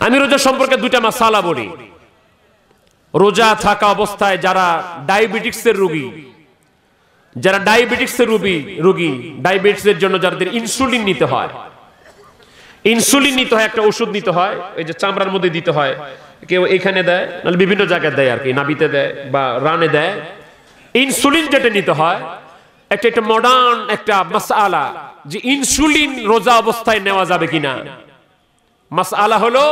আমি রোজা সম্পর্কে দুইটা মাসালা বলি। রোজা থাকা অবস্থায় যারা ডায়াবেটিক্সের রোগী, ডায়াবেটিসের জন্য যাদের ইনসুলিন নিতে হয়, একটা ওষুধ নিতে হয়, এই যে চামড়ার মধ্যে দিতে হয়, কেউ এখানে দেয়, নাহলে বিভিন্ন জায়গায় দেয় আর কি, নাভিতে দেয় বা রানে দেয়। ইনসুলিন যেটা নিতে হয়, একটা মডার্ন একটা মাসআলা যে ইনসুলিন রোজা অবস্থায় নেওয়া যাবে কিনা। মাসআলা হলো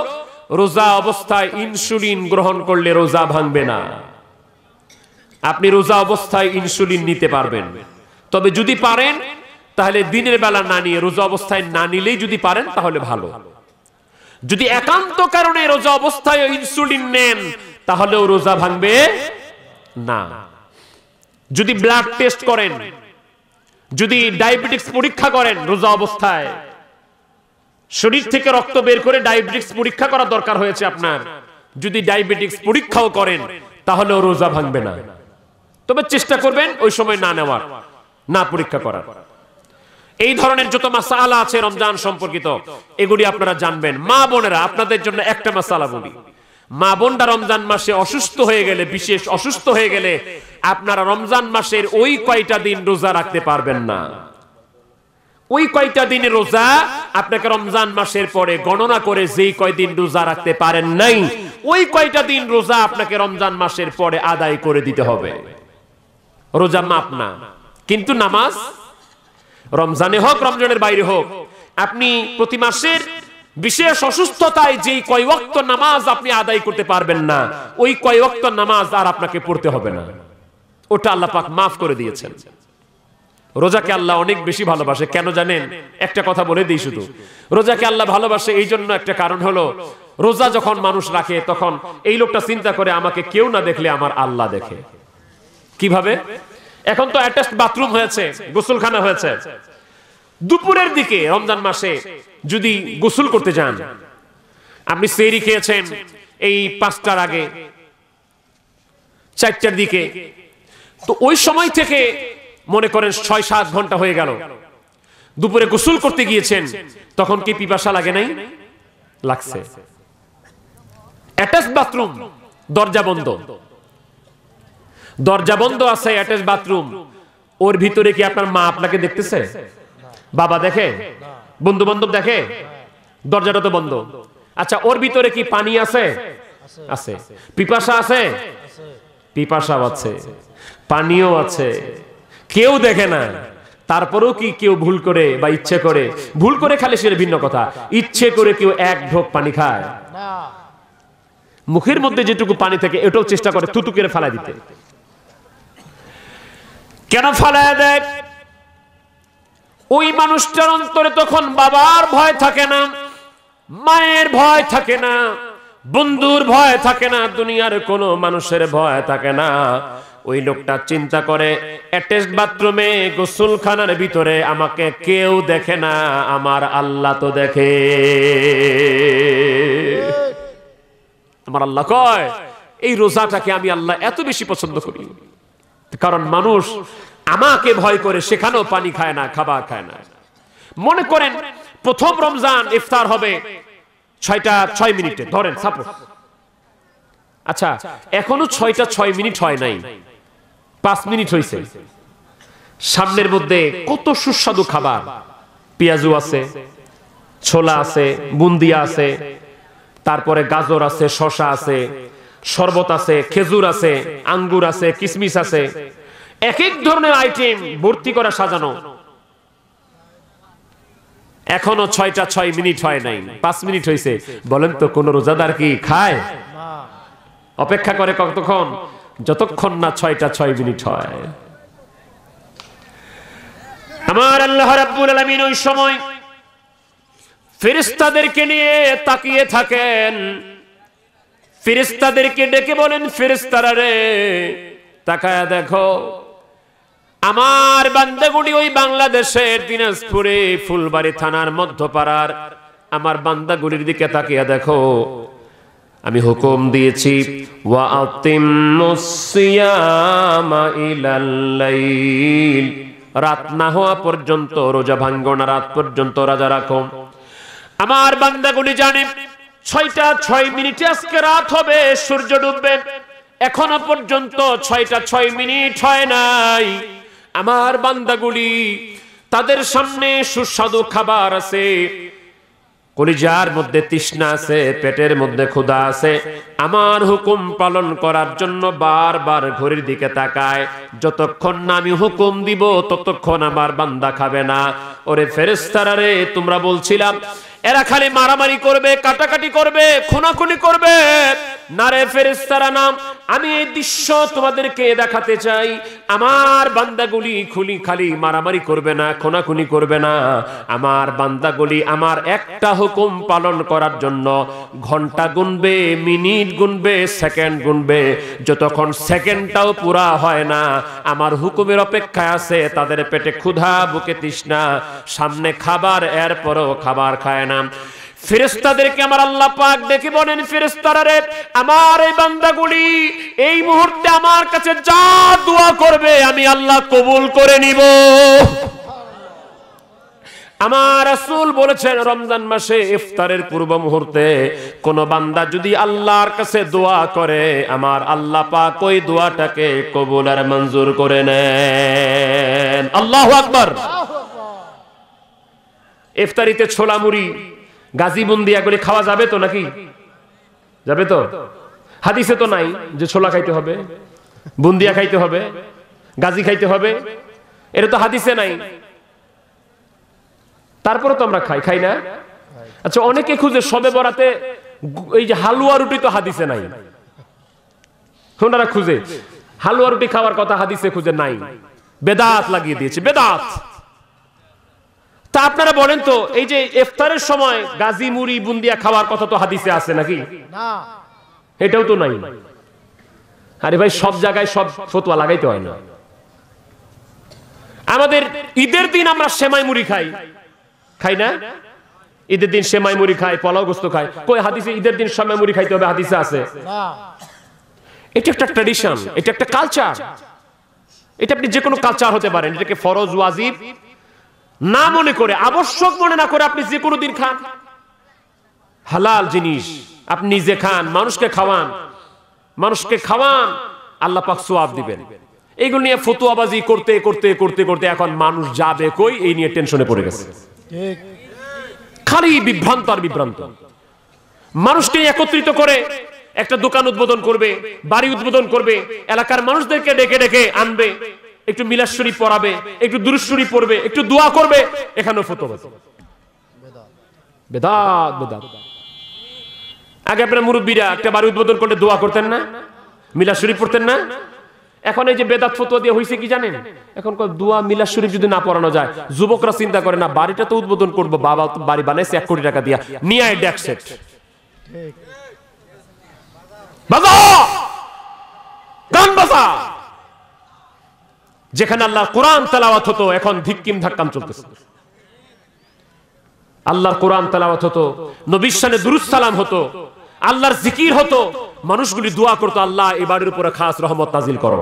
রোজা অবস্থায় ইনসুলিন গ্রহণ করলে রোজা ভাঙবে না। আপনি রোজা অবস্থায় ইনসুলিন নিতে পারবেন, তবে যদি পারেন তাহলে দিনের বেলা না নিয়ে রোজা অবস্থায় না নিলেই যদি পারেন তাহলে ভালো। যদি একান্ত কারণে রোজা অবস্থায় ইনসুলিন নেন তাহলেও রোজা ভাঙবে না। যদি ব্লাড টেস্ট করেন, যদি ডায়াবেটিক্স পরীক্ষা করেন রোজা অবস্থায়, শরীর থেকে রক্ত বের করে ডায়াবেটিক্স পরীক্ষা করা দরকার হয়েছে আপনার, যদি ডায়াবেটিক্স পরীক্ষাও করেন তাহলেও রোজা ভাঙবে না। তবে চেষ্টা করবেন ওই সময় না নেওয়ার, না পরীক্ষা করার। এই ধরনের যত মাসালা আছে রমজান সম্পর্কিত, এগুলি আপনারা জানবেন। মা বোনেরা, আপনাদের জন্য একটা মাসালা বলি। মা বোনরা রমজান মাসে অসুস্থ হয়ে গেলে, বিশেষ অসুস্থ হয়ে গেলে আপনারা রমজান মাসের ওই কয়টা দিন রোজা রাখতে পারবেন না। ওই কয়টা দিনের রোজা আপনাকে রমজান মাসের পরে গণনা করে যেই কয়দিন রোজা রাখতে পারেন নাই, ওই কয়টা দিন রোজা আপনাকে রমজান মাসের পরে আদায় করে দিতে হবে। রোজা মাপ না, কিন্তু নামাজ রমজানে হোক রমজানের বাইরে হোক, আপনি প্রতি মাসের বিশেষ অসুস্থতায় যেই কয় ওয়াক্ত নামাজ আপনি আদায় করতে পারবেন না, ওই কয় ওয়াক্ত নামাজ আর আপনাকে পড়তে হবে না, ওটা আল্লাহ পাক মাফ করে দিয়েছেন। রোজাকে আল্লাহ অনেক বেশি ভালোবাসে। কেন জানেন? একটা কথা বলে দিই শুধু, রোজাকে আল্লাহ ভালোবাসে এই জন্য একটা কারণ হলো, রোজা যখন মানুষ রাখে তখন এই লোকটা চিন্তা করে আমাকে কেউ না দেখলে আমার আল্লাহ দেখে। কিভাবে? এখন তো অ্যাটাচড বাথরুম হয়েছে, গোসলখানা হয়েছে। দুপুরের দিকে রমজান মাসে যদি গোসল করতে যান, আপনি সেহরি খেয়েছেন এই 5টার আগে, 4টার দিকে, তো ওই সময় থেকে মনে করেন 6-7 ঘন্টা হয়ে গেল, দুপুরে গোসল করতে গিয়েছেন, তখন কি পিপাসা লাগে নাই? লাগছে। অ্যাটাচড বাথরুম, দরজা বন্ধ, দরজা বন্ধ আছে, অ্যাটাচ বাথরুম, ওর ভিতরে কি আপনার মা আপনাকে দেখতেছে? বাবা দেখে? বন্ধু বান্ধব দেখে? দরজাটা তো বন্ধ। আচ্ছা, ওর ভিতরে কি পানি আছে? আছে। পিপাসা আছে? পিপাসাও আছে, পানিও আছে, কেউ দেখে না। তারপরেও কি কেউ ভুল করে বা ইচ্ছে করে? ভুল করে খালে সেটা ভিন্ন কথা, ইচ্ছে করে কেউ এক ঢোক পানি খায়? মুখের মধ্যে যেটুকু পানি থাকে এটাও চেষ্টা করে থুতু করে ফেলা দিতে। কেন ফালায় দেয়? ওই মানুষটার অন্তরে তখন বাবার ভয় থাকে না, মায়ের ভয় থাকে না, বন্ধুর ভয় থাকে না, দুনিয়ার কোনো মানুষের ভয় থাকে না। ওই লোকটা চিন্তা করে অ্যাটাচড বাথরুমে গোসলখানার ভিতরে আমাকে কেউ দেখে না, আমার আল্লাহ তো দেখে। আমার আল্লাহ কয় এই রোজাটাকে আমি আল্লাহ এত বেশি পছন্দ করি, কারণ মানুষ আমাকে ভয় করে সেখানেও পানি খায় না, খাবার খায় না। মনে করেন প্রথম রমজান ইফতার হবে 6টা 6 মিনিটে, ধরেন সাপোজ। আচ্ছা, এখনো 6টা 6 মিনিট হয় নাই, 5 মিনিট হয়েছে। সামনের মধ্যে কত সুস্বাদু খাবার, পেঁয়াজু আছে, ছোলা আছে, বুন্দিয়া আছে, তারপরে গাজর আছে, শসা আছে, শরবত আছে, খেজুর আছে, আঙ্গুর আছে, কিশমিশ আছে, এক এক ধরনের আইটেম ভর্তি করা সাজানো। এখনো 6টা 6 মিনিট হয় নাই, 5 মিনিট হয়েছে। বলেন তো কোন রোজাদার কি খায়? অপেক্ষা করে কতক্ষণ? যতক্ষণ না 6টা 6 মিনিট হয়। আমার আল্লাহ রাব্বুল আলামিন ওই সময় ফেরেশতাদেরকে নিয়ে তাকিয়ে থাকেন, ফেরেশতাদেরকে ডেকে বলেন, ফেরেশতারা রে তাকায়া দেখো, আমার বান্দাগুলি ওই বাংলাদেশের দিনাজপুরে ফুলবাড়ি থানার মধ্যপাড়ার আমার বান্দাগুলির দিকে তাকিয়া দেখো, আমি হুকুম দিয়েছি ওয়া আতিম্মুস সিয়ামা ইলাল লাইল, রাত না হওয়া পর্যন্ত রোজা ভাঙ্গো না, রাত পর্যন্ত রোজা রাখো। আমার বান্দাগুলি জানে 6টা 6 মিনিটে আজকে রাত হবে, সূর্য ডুববে, এখনো পর্যন্ত 6টা 6 মিনিট হয় নাই। আমার বান্দাগুলি, তাদের সামনে সুস্বাদু খাবার আছে, কলিজার মধ্যে তৃষ্ণা আছে, পেটের মধ্যে ক্ষুধা আছে, আমার হুকুম পালন করার জন্য বারবার ঘড়ির দিকে তাকায়। যতক্ষণ না আমি হুকুম দিব ততক্ষণ আমার বান্দা খাবে না। ওরে ফেরেশতারা রে, তোমরা বলছিলাম এরা খালি মারামারি করবে, কাটাকাটি করবে, খুনাখুনি করবে। না রে ফেরেশতারা, নাম আমি এই দৃশ্য তোমাদেরকে দেখাতে চাই। আমার বান্দাগুলি খালি মারামারি করবে না, খুনাখুনি করবে না। আমার বান্দাগুলি আমার একটা হুকুম পালন করার জন্য ঘন্টা গুনবে, মিনিট গুনবে, সেকেন্ড গুনবে। যতক্ষণ সেকেন্ডটাও পুরা হয় না, আমার হুকুমের অপেক্ষায় আছে। তাদের পেটে ক্ষুধা, বুকে তৃষ্ণা, সামনে খাবার, এরপরও খাবার খায় না। ফেরেশতাদেরকে আমার আল্লাহ পাক ডেকে বলেন, ফেরেশতারা রে, আমার এই বান্দাগুলি এই মুহূর্তে আমার কাছে যা দোয়া করবে আমি আল্লাহ কবুল করে নিব। আমার রাসূল বলেছেন, রমজান মাসে ইফতারের পূর্ব মুহূর্তে কোন বান্দা যদি আল্লাহর কাছে দোয়া করে, আমার আল্লাহ পাক ওই দোয়াটাকে কবুল আর মঞ্জুর করে নেন। আল্লাহু আকবার। ইফতারিতে ছোলা মুড়ি, গাজী বুন্দিয়া এগুলি খাওয়া যাবে তো নাকি? যাবে তো? হাদিসে তো নাই যে ছোলা খাইতে হবে, বুন্দিয়া খাইতে হবে, গাজী খাইতে হবে, এটা তো হাদিসে নাই। তারপরে তো আমরা খাই না? আচ্ছা, অনেকে খুঁজে শবে বরাতে এই যে হালুয়া রুটি তো হাদিসে নাই, ওনারা খুঁজে হালুয়া রুটি খাওয়ার কথা হাদিসে খুঁজে নাই, বেদাত লাগিয়ে দিয়েছে, বেদাত। তা আপনারা বলেন তো, এই যে ইফতারের সময় গাজী মুড়ি বুন্দিয়া খাওয়ার কথা তো হাদিসে আছে নাকি? না, এটাও তো নাই। আরে ভাই, সব জায়গায় সব ফতোয়া লাগাইতে হয় না। আমাদের ঈদের দিন আমরা সেমাই মুড়ি খাই না? ঈদের দিন সেমাই মুড়ি খাই, পোলাও গোস্ত খাই। কই হাদিসে ঈদের দিন সেমাই মুড়ি খাইতে হবে হাদিসে আছে? না। এটা একটা ট্র্যাডিশন, এটা একটা কালচার। এটা আপনি যে কোনো কালচার হতে পারেন, এটাকে ফরজ ওয়াজিব না মনে করে, আবশ্যক মনে না করে আপনি যে কোনো দিন খান। হালাল জিনিস আপনি নিজে খান, মানুষকে খাওয়ান, আল্লাহ পাক সওয়াব দিবেন। এইগুলো নিয়ে ফতোয়াবাজি করতে করতে করতে করতে এখন মানুষ যাবে কই, এই নিয়ে টেনশনে পড়ে গেছে। ঠিক, খালি বিভ্রান্ত আর বিভ্রান্ত। মানুষকে একত্রিত করে একটা দোকান উদ্বোধন করবে, বাড়ি উদ্বোধন করবে, এলাকার মানুষদেরকে ডেকে ডেকে আনবে, একটু মিলাদ শরীফ পড়াবে, একটু দুরূদ শরীফ পড়বে, একটু দোয়া করবে, এখানেও ফতোয়াবাজি, বেদাত বেদাত। আগে আপনারা মুরব্বীরা একটা বাড়ি উদ্বোধন করলে দোয়া করতেন না, মিলাদ শরীফ পড়তেন না? এখন এই যে বেদাত ফতোয়া দিয়ে হইছে কি জানেন? এখন দোয়া মিলাদ শরীফ যদি না পড়ানো যায়, যুবকরা চিন্তা করে না বাড়িটা তো উদ্বোধন করব, বাবা তো বাড়ি বানাইছে 1 কোটি টাকা দিয়া, নিয়ে আয় ডেক সেট, ঠিক, বাজা গান বাজা। যেখানে আল্লাহর কোরআন তেলাওয়াত হতো, এখন ধিক্কিম ধাক্কাম চলতেছে। আল্লাহর কোরআন তেলাওয়াত হতো, নবীর শানে দুরূদ সালাম হতো, আল্লাহর জিকির হতো, মানুষগুলি দোয়া করতো, আল্লাহ এই বাড়ির উপরে খাস রহমত নাজিল করো।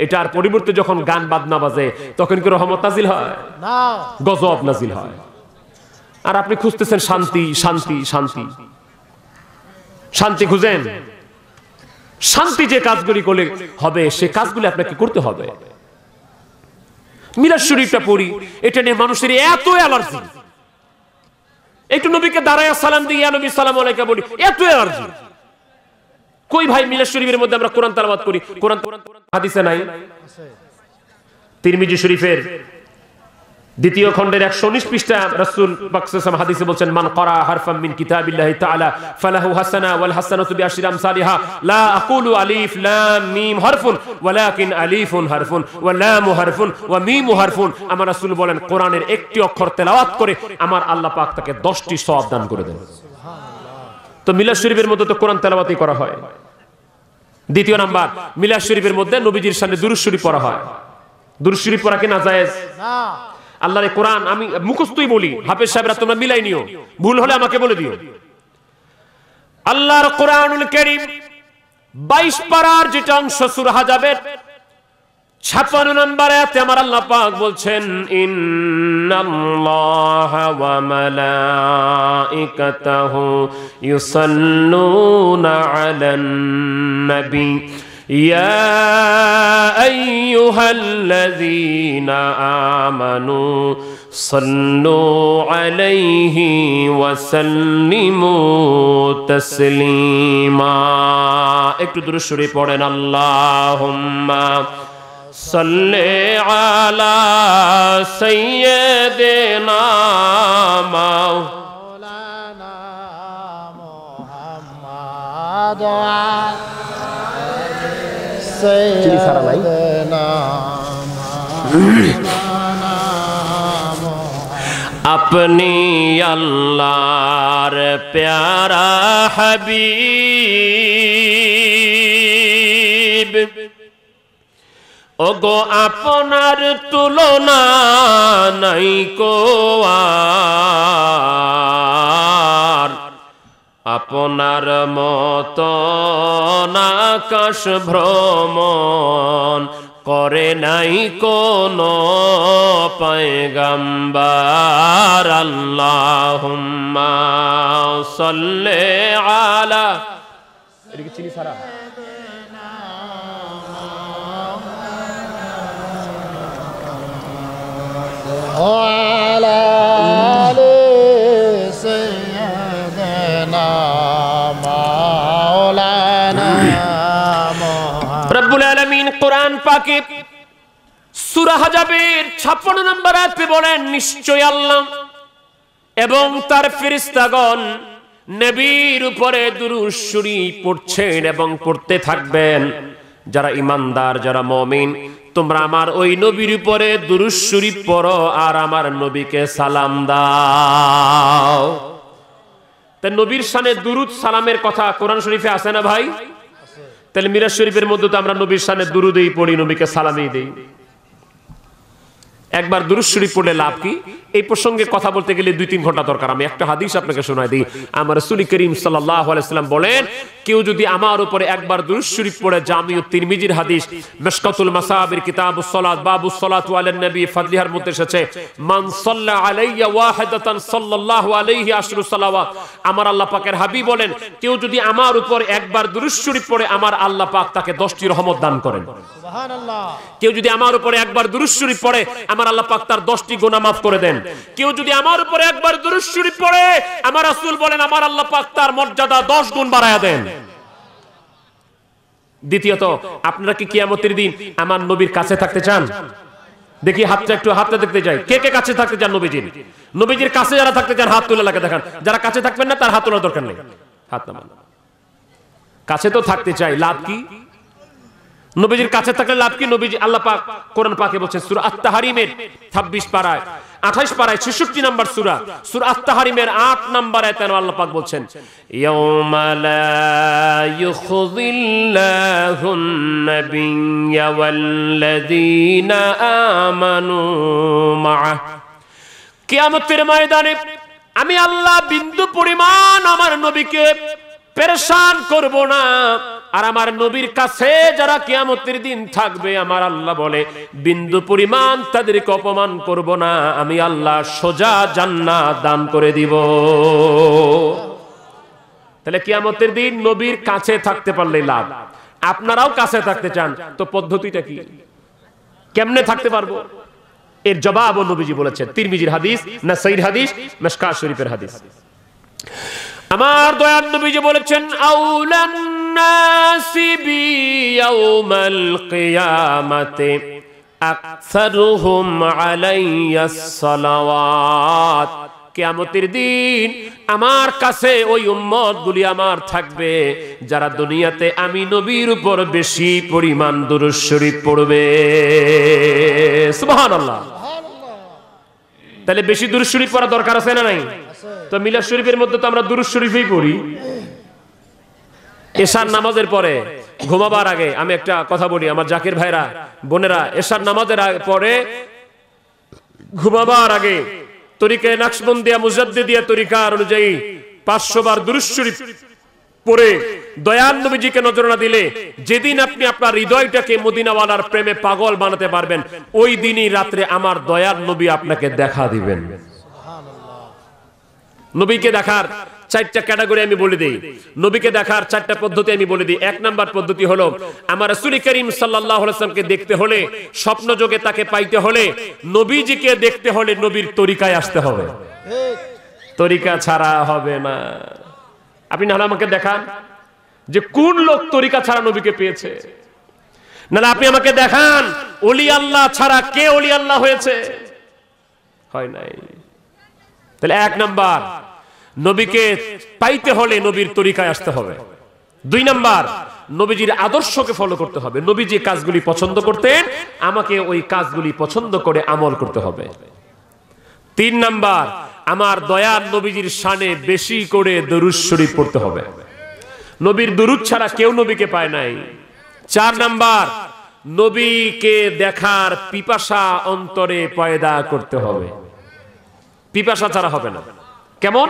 এটার পরিবর্তে যখন গান বাজনা বাজে, তখন কি রহমত নাজিল হয়? না, গজব নাজিল হয়। আর আপনি খুঁজতেছেন শান্তি শান্তি শান্তি, শান্তি খুঁজেন। শান্তি যে কাজগুলি করলে হবে, সে কাজগুলি আপনাকে করতে হবে। মিলাদ শরীফটা পড়ি, এটা নিয়ে মানুষের এত অ্যালার্জি। একটু নবীকে দাঁড়ায় সালাম দিয়ে নবী সালাম আলাইকা বলি, এত অ্যালার্জি। কই ভাই, মিলাদ শরীফের মধ্যে আমরা কোরআন তেলাওয়াত করি, কোরআন হাদিসে নাই। তিরমিজি শরীফের 2য় খণ্ডের 119 পৃষ্ঠা রাসূল পাক সাল্লাল্লাহু আলাইহি ওয়াসাল্লাম হাদিসে বলেন, মান ক্বারা হারফাম মিন কিতাবিল্লাহি তাআলা ফালাহু হাসানা ওয়াল হাসানাতু বিআশরি আমসালিহা লা আকুলু আলিফ লাম মিম হারফুন ওয়ালাকিন আলিফুন হারফুন ওয়া লামু হারফুন ওয়া মিমু হারফুন। আমার রাসূল বলেন, কোরআনের একটি অক্ষর তেলাওয়াত করে আমার আল্লাহ পাক তাকে 10টি সওয়াব দান করে দেন। সুবহানাল্লাহ। তো মিলাদ শরীফের মধ্যে তো কোরআন তেলাওয়াতই করা হয়। 2য় নাম্বার, মিলাদ শরীফের মধ্যে নবীজির শানে দুরূদ শরীফ পড়া হয়। দুরূদ শরীফ পড়া কি নাজায়েজ? না। আল্লাহর কোরআন আমি মুখস্থই বলি, হাফেজ সাহেবরা তোমরা মিলাই নিও, ভুল হলে আমাকে বলে দিও। আল্লাহর কোরআনুল কারীম 22 পারার যেটা অংশ সূরা হাজাবের 56 নম্বর আয়াতে আমার আল্লাহ পাক বলছেন, ইন্না ইন্নাল্লাহা ওয়া মালাইকাতাহু ইউসাল্লুনা আলান নবী ইয়া আইয়ুহাল্লাযীনা আমানু সাল্লু আলাইহি ওয়া সাল্লিমু তাসলিমা। একটু দুরূদ শরীফ পড়েন। আল্লাহুম্মা সাল্লি আলা সাইয়্যিদিনা মাওলানা মুহাম্মাদ সাইয়্যিদিনা अपनी अल्लाहर प्यारा हबीब ओगो आपनार तुलना नहीं को आर आपनार मतन आकाश भ्रमण करे नाई कोनो पैगम्बर। अल्लाहुम्मा सल्ले आला चिनी सारा आला सय्यदना मौलाना रब्बुल आलमीन कुरान पाके सूरा हजाबेर 56 নম্বর আয়াতে বলেন, নিশ্চয় আল্লাহ এবং তার ফেরেশতাগণ নবীর উপরে দুরূদ শরীফ পড়ছেন এবং পড়তে থাকবেন। যারা ঈমানদার, যারা মুমিন, তোমরা আমার ওই নবীর উপরে দুরূদ শরীফ পড়ো আর আমার নবীকে সালাম দাও। তা নবীর শানে দুরূদ সালামের কথা কোরআন শরীফে আছে না ভাই? তাহলে মিরাজ শরীফের মধ্যে তো আমরা নবীর শানে দুরূদই পড়ি, নবীকে সালামই দেই। একবার দুরূদ শরীফ পড়লে লাভ কি? এই প্রসঙ্গে কথা বলতে গেলে 2-3 ঘন্টা দরকার। আমি একটা হাদিস আপনাকে শোনাই দিই। আমার রাসূল করিম সাল্লাল্লাহু আলাইহি ওয়াসাল্লাম বলেন, কেউ যদি আমার উপরে একবার দুরূদ শরীফ পড়ে, জামিউ তিরমিজির হাদিস, মিশকাতুল মাসাবির কিতাবুস সালাত বাবুস সালাতু আলান নবী ফাদলিহার মধ্যে এসেছে, মান সাল্লা আলাইয়া ওয়াহিদাতান সাল্লাল্লাহু আলাইহি আশরু সালাওয়াত। আমার আল্লাহ পাকের হাবিব বলেন, কেউ যদি আমার উপর একবার দুরূদ শরীফ পড়ে, আমার আল্লাহ পাক তাকে 10টি রহমত দান করেন। সুবহানাল্লাহ। কেউ যদি আমার উপরে একবার দুরূদ শরীফ পড়ে, আমার আল্লাহ পাক তার 10টি গুনাহ মাফ করে দেন। কেউ যদি আমার উপরে একবার দুরূদ শরীফ পড়ে, আমার রাসূল বলেন, আমার আল্লাহ পাক তার মর্যাদা 10 গুণ বাড়ায়া দেন। দ্বিতীয়ত, আপনারা কি কিয়ামতের দিন আমার নবীর কাছে থাকতে চান? দেখি হাতটা একটু হাতটা দেখতে যাই, কে কে কাছে থাকতে চান নবীজির? নবীজির কাছে যারা থাকতে চান হাত তুলে লাগে দেখান। যারা কাছে থাকবেন না তার হাত তোলার দরকার নেই, হাত নামান। কাছে তো থাকতে চাই, লাভ কি? নবীজির কাছে থাকলে লাভ কি? নবীজি আল্লাহ পাক কোরআন পাকে বলেছেন সূরা আত-তাহরিমের 26 পারায় 28 পারায় 66 নম্বর সূরা, সূরা আত-তাহরিমের 8 নম্বর আয়াতে আল্লাহ পাক বলছেন, ইয়াউমা লা ইউখিযিল্লাহুন নাবিয়্যা ওয়াল্লাযীনা আমানু মা'আ। কিয়ামতের ময়দানে আমি আল্লাহ বিন্দু পরিমাণ আমার নবীকে পেরেশান করব না, আর আমার নবীর কাছে যারা কিয়ামতের দিন থাকবে, আমার আল্লাহ বলে বিন্দু পরিমাণ তাদেরকে অপমান করব না, আমি আল্লাহ সোজা জান্নাত দান করে দিব। তাহলে কিয়ামতের দিন নবীর কাছে থাকতে পারলেই লাভ। আপনারাও কাছে থাকতে চান, তো পদ্ধতিটা কি? কেমনে থাকতে পারবো? এর জবাব নবীজি বলেছেন। তিরমিজির হাদিস, নাসাঈর হাদিস, মিশকাত শরীফের হাদিস। আমার দয়ার নবীজি বলেছেন, আউলান নাসি বি ইয়াউমাল কিয়ামাতি আকসারুহুম আলাইয়াস সালাওয়াত। কিয়ামতের দিন আমার কাছে ওই উম্মতগুলি আমার থাকবে যারা দুনিয়াতে আমি নবীর উপর বেশি পরিমাণ দুরূদ শরীফ পড়বে। সুবহানাল্লাহ। তাহলে বেশি দুরূদ শরীফ পড়া দরকার আছে না নাই? তো মিলাদ শরীফের মধ্যে তো আমরা দুরূদ শরীফই পড়ি। এশার নামাজের পরে ঘুমাবার আগে আমি একটা কথা বলি, আমার জাকির ভাইরা বোনেরা, এশার নামাজের পরে ঘুমাবার আগে তরিকায়ে নকশবন্দিয়া মুজাদ্দিদিয়া তরিকার অনুযায়ী 500 বার দুরূদ শরীফ পরে দয়াল নবীজিকে নজর না দিলে যেদিন আপনি আপনার হৃদয়টাকে মদিনাওয়ালার প্রেমে পাগল বানাতে পারবেন, ওই দিনই রাত্রে আমার দয়াল নবী আপনাকে দেখা দিবেন। নবীকে দেখার চারটা ক্যাটাগরি আমি বলে দিই, নবীকে দেখার চারটা পদ্ধতি আমি বলে দিই। এক নাম্বার পদ্ধতি হলো, আমার রাসূল করিম সাল্লাল্লাহু আলাইহি ওয়াসাল্লামকে দেখতে হলে, স্বপ্ন যোগে তাকে পাইতে হলে, নবীজিকে দেখতে হলে নবীর তরিকায় আসতে হবে, তরিকা ছাড়া হবে না। আপনি না হলে আমাকে দেখান যে কোন লোক তরিকা ছাড়া নবীকে পেয়েছে, না আপনি আমাকে দেখান ওলি আল্লাহ ছাড়া কে ওলি আল্লাহ হয়েছে, হয় নাই। তাহলে এক নাম্বার, নবীকে পাইতে হলে নবীর তরিকায় আসতে হবে। দুই নাম্বার, নবীজির আদর্শকে ফলো করতে হবে। নবী যে কাজগুলি পছন্দ করতেন, আমাকে ওই কাজগুলি পছন্দ করে আমল করতে হবে। তিন নাম্বার, আমার দয়াল নবীজির শানে বেশি করে দরুদ শরীফ পড়তে হবে। নবীর দরুদ ছাড়া কেউ নবীকে পায় নাই। চার নাম্বার, নবীকে দেখার পিপাসা অন্তরে পয়দা করতে হবে, পিপাসা ছাড়া হবে না। কেমন?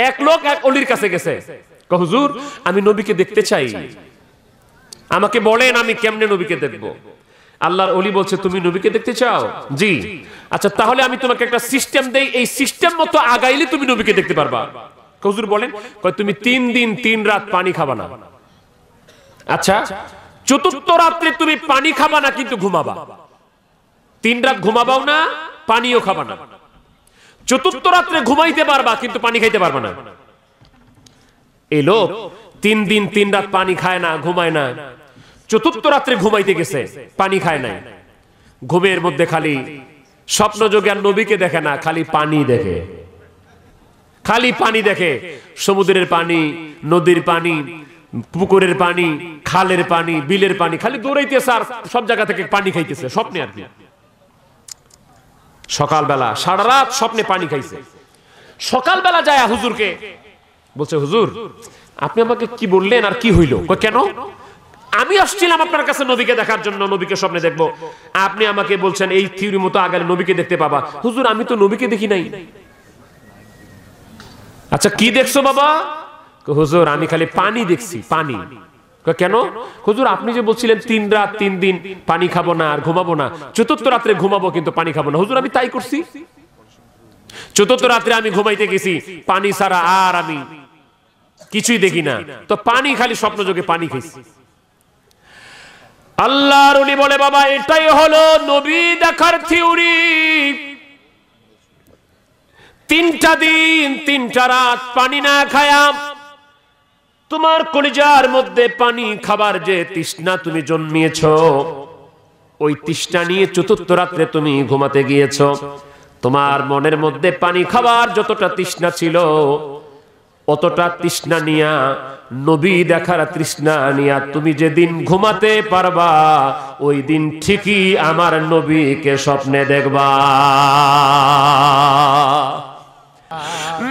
এক লোক এক অলির কাছে গেছে, হুজুর আমি নবীকে দেখতে চাই, আমাকে বলেন আমি কেমনে নবীকে দেখব। আল্লাহর ওলি বলছে তুমি নবীকে দেখতে চাও? জি। আচ্ছা তাহলে আমি তোমাকে একটা সিস্টেম দেই, এই সিস্টেম মতো আগাইলে তুমি নবীকে দেখতে পারবা। হুজুর বলেন। তুমি 3 দিন 3 রাত পানি খাবা না। আচ্ছা চতুর্থ রাত্রে তুমি পানি খাবা না কিন্তু ঘুমাবা, 3 রাত ঘুমাবাও না, পানিও খাবা না। চতুর্থ রাত্রে ঘুমাইতে পারবা কিন্তু পানি খাইতে পারবা না। এই লোক 3 দিন 3 রাত পানি খায় না, ঘুমায় না, চতুর্থ রাত্রে ঘুমাইতে গেছে, পানি খায় নাই, ঘুমের মধ্যে খালি স্বপ্ন যোগে আর নবীকে দেখে না, খালি পানি দেখে, খালি পানি দেখে। সমুদ্রের পানি, নদীর পানি, পুকুরের পানি, খালের পানি, বিলের পানি, খালি দৌড়াইতেছে আর সব জায়গা থেকে পানি খাইতেছে স্বপ্নে আর কি। সকালবেলা সারা রাত স্বপ্নে পানি খাইছে। সকালবেলা যায় হুজুরকে বলছে, হুজুর আপনি আমাকে কি বললেন আর কি হইল? কেন? আমি আসছিলাম আপনার কাছে নবীকে দেখার জন্য, নবীকে স্বপ্নে দেখবো, আপনি আমাকে বলছেন এই থিওরি মতো আগে নবীকে দেখতে পাবা। হুজুর আমি তো নবীকে দেখি নাই। আচ্ছা কি দেখছো বাবা? হুজুর আমি খালি পানি দেখছি, পানি। কেন? হুজুর আপনি যে বলছিলেন 3 রাত 3 দিন পানি খাবো না আর ঘুমাবো না, চতুর্থ রাত্রে ঘুমাবো কিন্তু পানি খাবো না। হুজুর আমি তাই করছি, চতুর্থ রাত্রে আমি ঘুমাইতে গেছি, পানি ছাড়া আর আমি কিছুই দেখি না, তো পানি খালি স্বপ্ন যোগে পানি খাইছি। আল্লাহর ওলি বলে, বাবা এটাই হলো নবী দেখার থিওরি। 3টা দিন 3টা রাত পানি না খায়া তোমার কলিজার মধ্যে পানি খাবার যে তৃষ্ণা তুমি জন্মিয়েছো, ওই তৃষ্ণা নিয়ে চতুর্থ রাত্রে তুমি ঘুমাতে গিয়েছো। তোমার মনের মধ্যে পানি খাবার যতটা তৃষ্ণা ছিল, অতটা তৃষ্ণা নিয়া, নবী দেখার তৃষ্ণা নিয়া তুমি যেদিন ঘুমাতে পারবা, ওই দিন ঠিকই আমার নবীকে স্বপ্নে দেখবা।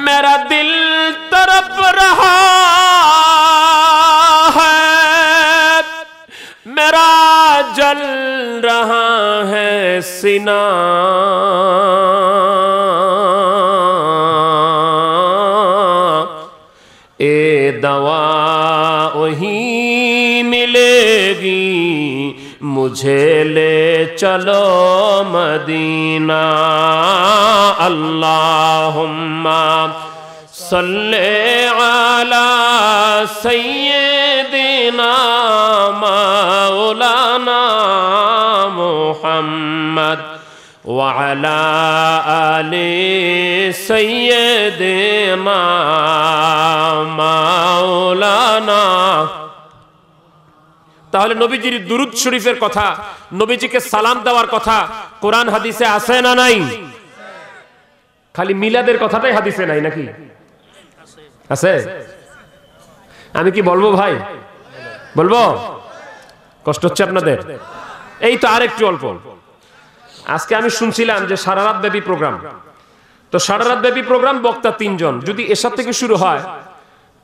মেরা দিল তরফ রহা হ্যায়, মেরা জল রহা হ্যায় সিনা, ए दवा वही मिलेगी, मुझे ले चलो मदीना। अल्लाहुम्मा सल्ले अला सय्यिदिना मौलाना मुहम्मद वअला आले सय्यिदिना মাওলানা। তাহলে নবীজির দুরূদ শরীফের কথা, নবীজিকে সালাম দেওয়ার কথা কোরআন হাদিসে আছে না নাই? খালি মিলাদের কথাটাই হাদিসে নাই নাকি? আছে? আমি কি বলবো ভাই? বলবো? কষ্ট হচ্ছে আপনাদের? এই তো আরেকটু অল্প। আজকে আমি শুনছিলাম যে সারা রাত ব্যাপী প্রোগ্রাম, তো সারা রাত ব্যাপী প্রোগ্রাম, বক্তা 3 জন, যদি এসব থেকে শুরু হয়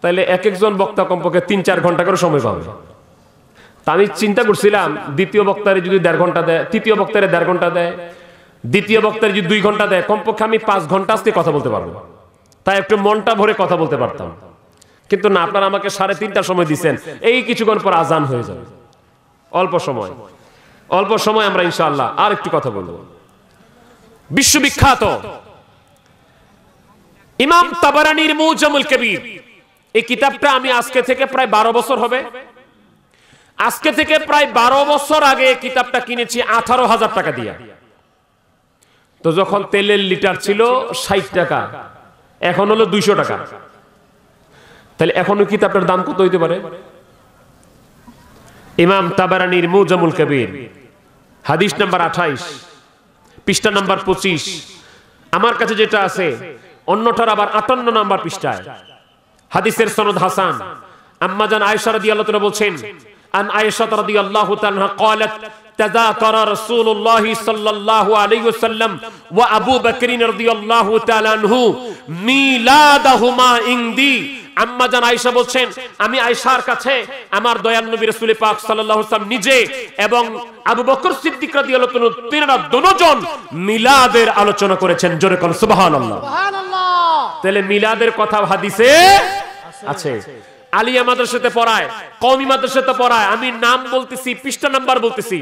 তাহলে এক একজন বক্তা কমপক্ষে 3-4 ঘন্টা করে সময় পাবে। তা আমি চিন্তা করছিলাম দ্বিতীয় বক্তারে যদি 1.5 ঘন্টা দেয়, তৃতীয় বক্তারে 1.5 ঘন্টা দেয়, দ্বিতীয় বক্তারে যদি 2 ঘন্টা দেয়, কমপক্ষে আমি 5 ঘন্টা আজকে কথা বলতে পারবো, তাই একটু মনটা ভরে কথা বলতে পারতাম। কিন্তু না, আপনারা আমাকে 3:30টার সময় দিচ্ছেন, এই কিছুক্ষণ পর আজান হয়ে যাবে। অল্প সময় আমরা ইনশাআল্লাহ আর একটু কথা বলবো। বিশ্ববিখ্যাত ইমাম তাবারানীর মুজামুল কবির, এই কিতাবটা আমি আজকে থেকে প্রায় 12 বছর হবে, আজকে থেকে প্রায় 12 বছর আগে কিতাবটা কিনেছি 18,000 টাকা দিয়ে। তো যখন তেলের লিটার ছিল 60 টাকা, এখন হলো 200 টাকা, তাহলে এখনো কিতাবটার দাম কত হইতে পারে? ইমাম তাবারানীর মুজামুল কবির, হাদিস নাম্বার 28, পৃষ্ঠা নাম্বার 25, আমার কাছে যেটা আছে অন্যটার আবার 58 নাম্বার পৃষ্ঠায়, হাদিসের সনদ হাসান। আম্মা জান আয়েশা রাদিয়াল্লাহু তাআলা বলছেন, আন আয়েশা রাদিয়াল্লাহু তাআলা قالت تذاكر رسول الله صلى الله عليه وسلم وابو بكر رضي الله تعالى عنه ميلادهما عندي। আম্মা জান আয়েশা বলছেন, আমি আয়েশার কাছে আমার দয়াল নবী রাসূল পাক সাল্লাল্লাহু আলাইহি ওয়াসাল্লাম নিজে এবং আবু বকর সিদ্দিক রাদিয়াল্লাহু তাআলা তিনরা দুজন মিলাদের আলোচনা করেছেন। জোরে কোন সুবহানাল্লাহ। সুবহানাল্লাহ। তাহলে মিলাদের কথা হাদিসে আছে। আলিয়া মাদ্রাসাতে পড়ায়, কওমি মাদ্রাসাতে পড়ায়, আমি নাম বলতেছি, পৃষ্ঠা নাম্বার বলতেছি।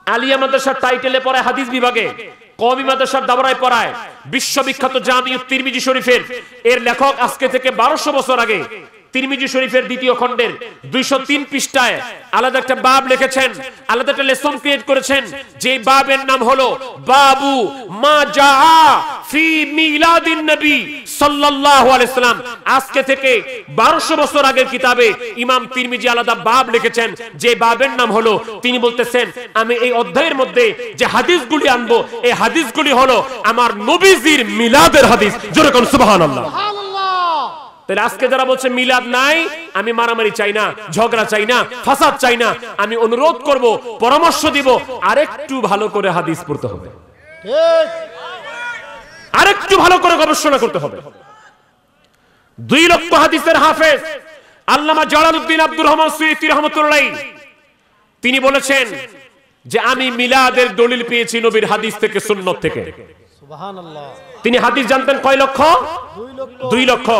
আলিয়া মাদ্রাসার টাইটেলে পড়ায় হাদিস বিভাগে, কওমি মাদ্রাসার দাওরায় পড়ায় বিশ্ববিখ্যাত জামিউত তিরমিজি শরীফের এর লেখক আজকে থেকে 1200 বছর আগে তিরমিজি শরীফের দ্বিতীয় খণ্ডের 203 পৃষ্ঠায় আলাদা একটা বাব লিখেছেন, আলাদা একটা লেসন ক্রিয়েট করেছেন, যে বাবের নাম হলো বাবু মা জাআ ফি মিলাদিন নবী সাল্লাল্লাহু আলাইহি সাল্লাম। আজকে থেকে 1200 বছর আগের কিতাবে ইমাম তিরমিজি আলাদা বাব লিখেছেন, যে বাবের নাম হলো, তিনি বলতেছেন আমি এই অধ্যায়ের মধ্যে যে হাদিসগুলি আনবো, এই হাদিসগুলি হলো আমার নবীজির মিলাদের হাদিস। জোরে কোন সুবহানাল্লাহ। তাহলে আজকে যারা বলছে মিলাদ নাই, আমি মারামারি চাই না, ঝগড়া চাই না, ফাসাদ চাই না, আমি অনুরোধ করব, পরামর্শ দিব, আরেকটু ভালো করে হাদিস পড়তে হবে, আরেকটু ভালো করে গবেষণা করতে হবে। 2 লক্ষ হাদিসের হাফেজ আল্লামা জালালউদ্দিন আব্দুর রহমান সুয়ুতী রাহমাতুল্লাহ, তিনি বলেছেন যে আমি মিলাদের দলিল পেয়েছি নবীর হাদিস থেকে, সুন্নাত থেকে। সুবহানাল্লাহ। তিনি হাদিস জানতেন কয় লক্ষ? 2 লক্ষ।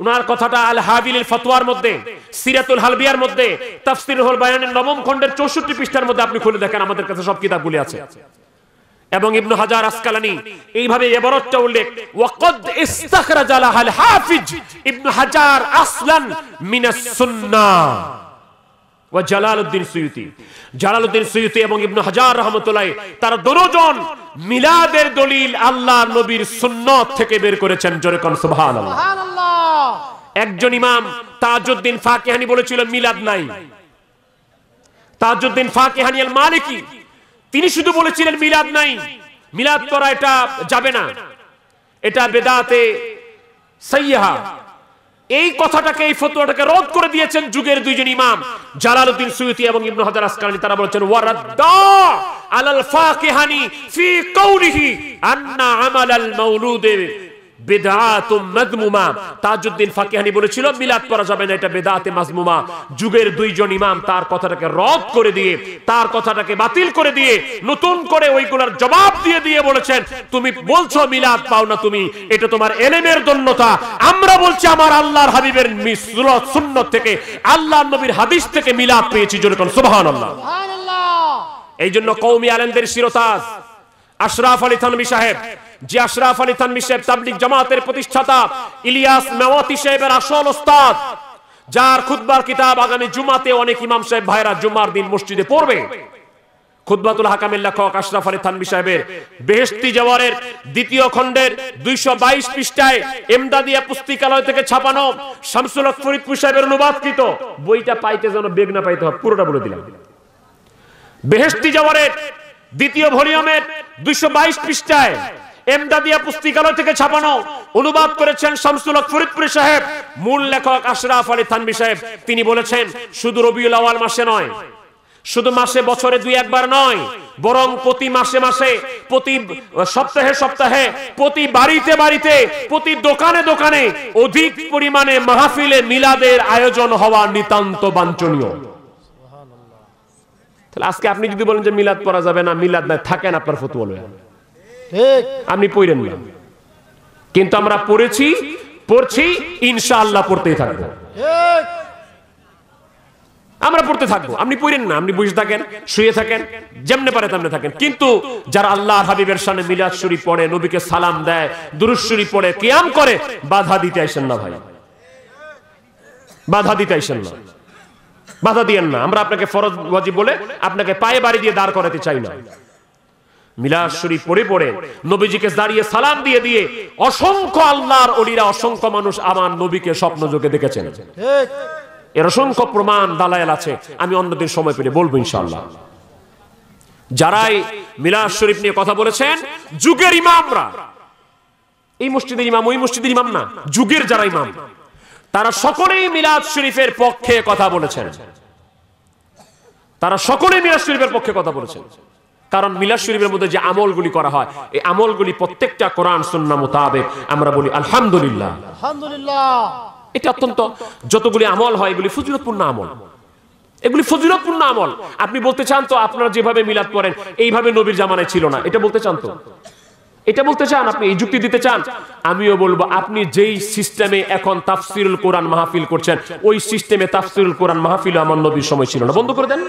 উনার কথাটা আল হাবিলিল ফতোয়ার মধ্যে, সিরাতুল হালবিয়ার মধ্যে, তাফসীরুল বায়ানের 9ম খণ্ডের 64 পৃষ্ঠার মধ্যে আপনি খুলে দেখেন, আমাদের কাছে সব কিতাবগুলি আছে। এবং ইবনে হাজার আসকালানী এইভাবে ইবারতটা উল্লেখ, ওয়াকাদ ইস্তাখরাজাল আল হাফিজ ইবনে হাজার আসলান মিনাস সুন্নাহ ওয়া জালালউদ্দিন সুয়ুতী। জালালউদ্দিন সুয়ুতী এবং ইবনে হাজার রাহমাতুল্লাহ তারা দুজন মিলাদের দলিল আল্লাহর নবীর সুন্নাত থেকে বের করেছেন। জোরে কোন সুবহানাল্লাহ। সুবহানাল্লাহ। একজন ইমাম তাজউদ্দিন ফাকিহানি বলেছিল মিলাদ নাই। তাজউদ্দিন ফাকিহানি আল মালিকি তিনি শুধু বলেছিলেন মিলাদ নাই, মিলাদ করা এটা যাবে না, এটা বেদাতে সাইয়্যিহা। এই কথাটাকে, এই ফতোয়াটাকে রদ করে দিয়েছেন যুগের 2 জন ইমাম, জালালউদ্দিন সুয়ুতী এবং ইবনে হাজার আসকালানী। তারা বলেছেন ওয়ারাদ্দা আলাল ফাকিহানি ফি কওলিহি আন্না আমালাল মাউলুদে বিদআতুম মাযমুমা। তাজউদ্দিন ফাকিহানি বলেছিল মিলাদ করা যাবে না, এটা বিদআতে মাযমুমা। যুগের 2 জন ইমাম তার কথাটাকে রদ করে দিয়ে, তার কথাটাকে বাতিল করে দিয়ে, নতুন করে ওইগুলোর জবাব দিয়ে দিয়ে বলেছেন তুমি বলছো মিলাদ পাও না তুমি, এটা তোমার ইলমের দন্যতা। আমরা বলছি আমার আল্লাহর হাবিবের সুন্নাত থেকে, আল্লাহর নবীর হাদিস থেকে মিলাদ পেয়েছি। জোরে কোন সুবহানাল্লাহ। সুবহানাল্লাহ। এইজন্য কওমি আলেমদের শিরতাজ আশরাফ আলী থানভী সাহেব, যে আশরাফ আলী থানভী সাহেব তাবলীগ জামাতের প্রতিষ্ঠাতা, ইলিয়াস মেওয়াতি সাহেবের আসল ওস্তাদ, যার খুতবার কিতাব আগামী জুমাতে অনেক ইমাম সাহেব ভাইরা জুমার দিন মসজিদে পড়বে। খুতবাতুল হাকামের লেখক আশরাফ আলী থানভী সাহেবের বেহেশতি জওয়ারের 2য় খণ্ডের 222 পৃষ্ঠায় এমদাদিয়া পুস্তিকালয় থেকে ছাপানো শামসুল হক ফরিদপুর সাহেবের অনুবাদকৃত বইটা পাইতে যেন বেগ না পাইতে হয়, পুরোটা বলে দিলাম। বেহেশতি জওয়ারের 2য় ভলিউমের 222 পৃষ্ঠায় এমদাদিয়া পুস্তিকালয় থেকে ছাপানো, অনুবাদ করেছেন শামসুল হক ফরিদপুর সাহেব। মূল লেখক আশরাফ আলী থানভী সাহেব, তিনি বলেছেন শুধু রবিউল আউয়াল মাসে নয়, শুধু মাসে বছরে 2 একবার নয়, বরং প্রতি মাসে মাসে, প্রতি সপ্তাহে সপ্তাহে, প্রতি বাড়িতে বাড়িতে, প্রতি দোকানে দোকানে অধিক পরিমাণে মাহফিলে মিলাদের আয়োজন হওয়া নিতান্ত বাঞ্ছনীয়। তাহলে আজকে আপনি যদি বলেন যে মিলাদ পড়া যাবে না, মিলাদ নাই, থাকেন আপনার ফতোয়া লয়ে, ঠিক আপনি পড়েন না। কিন্তু আমরা পড়েছি, পড়ছি, ইনশাআল্লাহ পড়তেই থাকবো। আমরা পড়তে থাকবো, আপনি পড়েন না, আপনি বসে থাকেন, শুয়ে থাকেন, যেমনে পারে তেমনে থাকেন। কিন্তু যারা আল্লাহর হাবিবের শানে মিলাদ শরীফ পড়ে, নবীকে সালাম দেয়, দুরূদ শরীফ পড়ে, কিয়াম করে, বাধা দিতে আইসেন না ভাই, বাধা দিতে আইসেন না, বাধা দিয়েন না। আমরা আপনাকে ফরজ ওয়াজিব বলে আপনাকে পায়ে বাড়ি দিয়ে দাঁড় করাতে চাই না। মিলাদ শরীফ পড়ে পড়ে নবীজিকে দাঁড়িয়ে সালাম দিয়ে দিয়ে অসংখ্য আল্লাহর ওলিরা, অসংখ্য মানুষ আমার নবীকে স্বপ্ন যোগে দেখেছেন। এর অসংখ্য প্রমাণ দালায়েল আছে, আমি অন্যদিন সময় পেলে বলবো ইনশাআল্লাহ। যারাই মিলাদ শরীফ নিয়ে কথা বলেছেন, যুগের ইমামরা, এই মসজিদের ইমাম ওই মসজিদের ইমাম না, যুগের যারা ইমাম, তারা সকলেই মিলাদ শরীফের পক্ষে কথা বলেছেন। তারা সকলেই মিলাদ শরীফের পক্ষে কথা বলেছেন। কারণ মিলাদ শরীফের মধ্যে যে আমলগুলি করা হয়, এই আমলগুলি প্রত্যেকটা কোরআন সুন্নাহ মোতাবেক। আমরা বলি আলহামদুলিল্লাহ, আলহামদুলিল্লাহ। এটা অত্যন্ত, যতগুলি আমল হয় এগুলি ফজিলতপূর্ণ আমল, এগুলি ফজিলতপূর্ণ আমল। আপনি বলতে চান তো আপনারা যেভাবে মিলাদ করেন এইভাবে নবীর জামানায় ছিল না, এটা বলতে চান তো? এটা বলতে চান? আপনি এই যুক্তি দিতে চান? আমিও বলবো, আপনি যেই সিস্টেমে এখন তাফসিরুল কোরআন মাহফিল করছেন, ওই সিস্টেমে তাফসিরুল কোরআন মাহফিল আমার নবীর সময় ছিল না। বন্ধ করে দেন,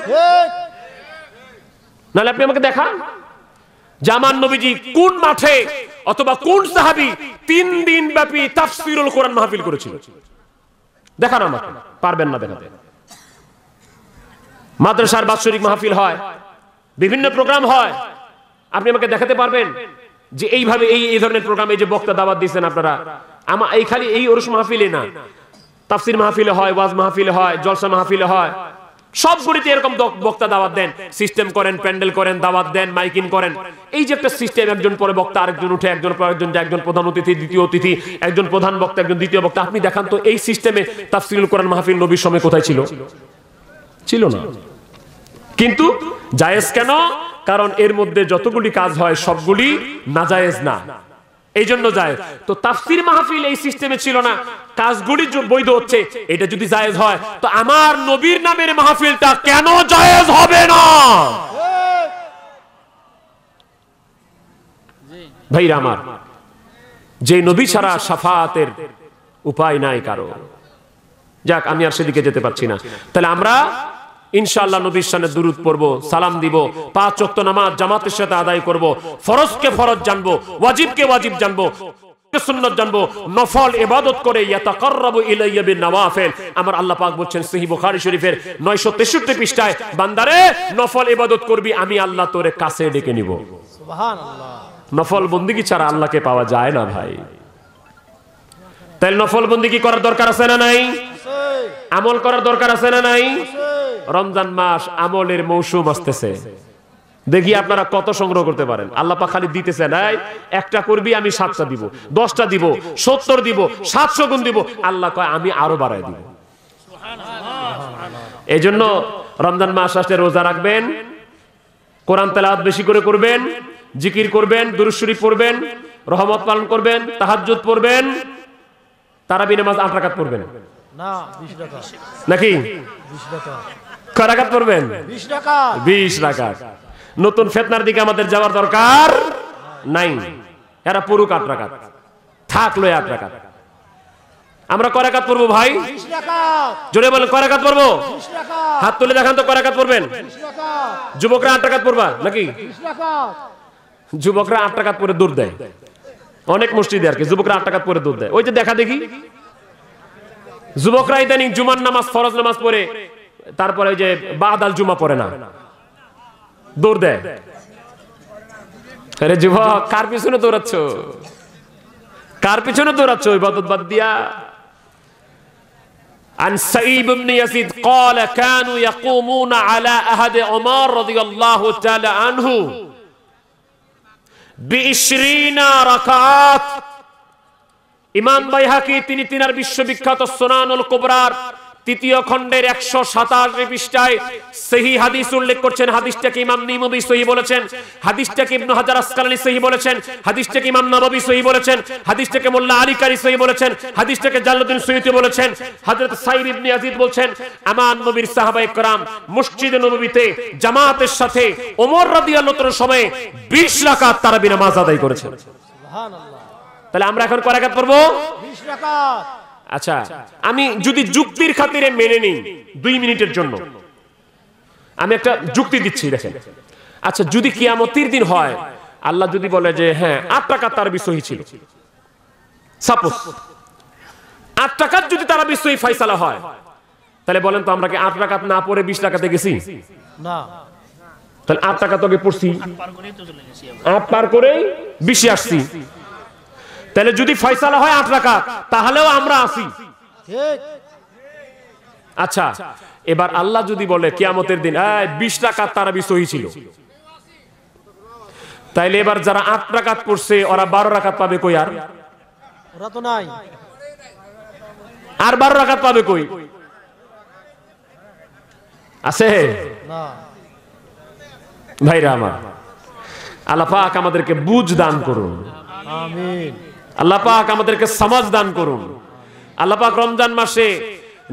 নাহলে আপনি আমাকে দেখান যে আমার নবীজি কোন মাঠে অথবা কোন সাহাবী 3 দিন ব্যাপী তাফসিরুল কোরআন মাহফিল করেছিল। দেখান আমাকে, পারবেন না দেখাতে। মাদ্রাসার বাৎসরিক মাহফিল হয়, বিভিন্ন প্রোগ্রাম হয়, আপনি আমাকে দেখাতে পারবেন যে এইভাবে এই ধরনের প্রোগ্রামে যে বক্তা দাওয়াত দিয়েছেন আপনারা? এই খালি এই ওরস মাহফিলে না, তাফসির মাহফিলে হয়, ওয়াজ মাহফিলে হয়, জলসা মাহফিলে হয়, সবগুলিতে এরকম বক্তা দাওয়াত দেন, সিস্টেম করেন, প্যান্ডেল করেন, দাওয়াত দেন, মাইকিং করেন। এই যে একটা সিস্টেম, একজন পরে বক্তা, আরেকজন উঠে, একজন পরে একজন, একজন প্রধান অতিথি, দ্বিতীয় অতিথি, একজন প্রধান বক্তা, একজন দ্বিতীয় বক্তা। আপনি দেখান তো এই সিস্টেমে তাফসিরুল কোরআন মাহফিল নবীর সময় কোথায় ছিল? ছিল না। কিন্তু জায়েজ কেন? কারণ এর মধ্যে যতগুলি কাজ হয় সবগুলি নাজায়েজ না, এই জন্য জায়েজ। তো তাফসির মাহফিল এই সিস্টেমে ছিল না, কাজগুলি বৈধ হচ্ছে। এটা যদি জায়েজ হয় তো আমার নবীর নামের মাহফিলটা কেন জায়েজ হবে না? ভাইরা আমার, যে নবী ছাড়া শাফাআতের উপায় নাই কারো। যাক, আমি আর সেদিকে যেতে পারছি না। তাহলে আমরা ইনশাআল্লাহ নবীর শানে দুরূদ পড়ব, সালাম দিব, 5 ওয়াক্ত নামাজ জামাতের সাথে আদায় করব, ফরজকে ফরজ জানবো, ওয়াজিবকে ওয়াজিব জানবো, সুন্নাত জানবো, নফল ইবাদত করে ইয়াতাকাররাবু ইলাইয়া বিন নওয়াফিল। আমার আল্লাহ পাক বলছেন সহিহ বুখারী শরীফের 963 পৃষ্ঠায়, বান্দারে নফল ইবাদত করবি, আমি আল্লাহ তোরে কাছে ডেকে নিব। সুবহানাল্লাহ। নফল বন্দেগী ছাড়া আল্লাহকে পাওয়া যায় না ভাই। তাহলে নফল বন্দেগী করার দরকার আছে না নাই? আমল করার দরকার আছে না নাই? রমজান মাস আমলের মৌসুম আসতেছে, দেখি আপনারা কত সংগ্রহ করতে পারেন। আল্লাহ পাক খালি দিতেছে নাই, একটা করবি আমি 7টা দিব, 10টা দিব, 70 দিব, 700 গুণ দিব। আল্লাহ কয় আমি আরো বাড়াই দিব। এই জন্য রমজান মাস আসলে রোজা রাখবেন, কোরআন তেলাওয়াত বেশি করে করবেন, জিকির করবেন, দুরূদ শরীফ পড়বেন, রহমত পালন করবেন, তাহাজ্জুদ পড়বেন, তারাবি নামাজ 8 রাকাত পড়বেন না 20 রাকাত নাকি 20 রাকাত কয় রাকাত পড়বেন? 20 রাকাত। 20 রাকাত। নতুন ফিতনার দিকে আমাদের যাওয়ার দরকার নাই। এরা পুরো 8 রাকাত থাকলো 8 রাকাত। আমরা কয় রাকাত পড়বো ভাই? 20 রাকাত। জোরে বলেন, কয় রাকাত পড়বো? 20 রাকাত। হাত তুলে দেখান তো কয় রাকাত পড়বেন? 20 রাকাত। যুবকরা 8 রাকাত পড়বা নাকি? 20 রাকাত। যুবকরা 8 রাকাত পড়ে দৌড় দেয় অনেক মসজিদে, আর কি যুবকরা 8 রাকাত পড়ে দৌড় দেয়। ওই যে দেখা দেখি যুবকরা ইদানিং জুমার নামাজ, ফরজ নামাজ পড়ে, তারপরে ওই যে বাদাল জুমা পড়ে না, দৌড় দেয়। আরে যুবক, কার পিছনে দৌড়াচ্ছ? কার পিছনে দৌড়াচ্ছ ইবাদত বাদ দিয়া? عن سعيد بن يزيد قال كانوا يقومون على عهد عمر رضي الله تعالى عنه ب20 রাকাত। ইমাম বাইহাকি তিনি তিনার বিশ্ববিখ্যাত সুনানুল কুবরার 3য় খণ্ডের 127 পৃষ্ঠায় সহিহ হাদিস উল্লেখ করছেন। হাদিসটাকে ইমাম নিমবি সহিহ বলেছেন, হাদিসটাকে ইবনে হাজার আসকালানী সহিহ বলেছেন, হাদিসটাকে ইমাম নববী সহিহ বলেছেন, হাদিসটাকে মোল্লা আলী কারি সহিহ বলেছেন, হাদিসটাকে জালালউদ্দিন সুয়ুতী বলেছেন। হযরত সাঈদ ইবনে ইয়াজিদ বলছেন, আমার নবীর সাহাবায়ে কেরাম মসজিদে নববীতে জামাতের সাথে ওমর রাদিয়াল্লাহু তাআলার সময়ে 20 রাকাত তারাবি নামাজ আদায় করেছেন। সুবহানাল্লাহ। তাহলে আমরা এখন কয় রাকাত পড়বো? 20 রাকাত। আচ্ছা, আমি যদি যুক্তির খাতিরে মেনে নিই 2 মিনিটের জন্য, আমি একটা যুক্তি দিচ্ছি, দেখেন। আচ্ছা, যদি কিয়ামতের দিন হয়, আল্লাহ যদি বলে যে হ্যাঁ 8 রাকাত তারাবি সহি ছিল, সাপোজ 8 রাকাত যদি তারাবি সহি ফয়সালা হয়, তাহলে বলেন তো আমরা কি 8 রাকাত না পড়ে 20 রাকাতে গেছি? না। তাহলে 8 রাকাত আগে পড়ছি, 8 পার করেই 20 আসছি। তাহলে যদি ফয়সালা হয় 8 রাকাত, তাহলেও আমরা আসি। ঠিক। আচ্ছা, এবার আল্লাহ যদি বলে কিয়ামতের দিন 20 রাকাত তারাবি সহি ছিল, তাইলে এবার যারা 8 রাকাত পড়ছে ওরা 12 রাকাত পাবে কই? আর ওরা তো নাই। আর 12 রাকাত পাবে কই? আছে না। ভাইরা আমার, আল্লাহ পাক আমাদেরকে বুঝ দান করুন, আমিন। আল্লাহ পাক আমাদেরকে সমাজ দান করুন। আল্লাহ পাক রমজান মাসে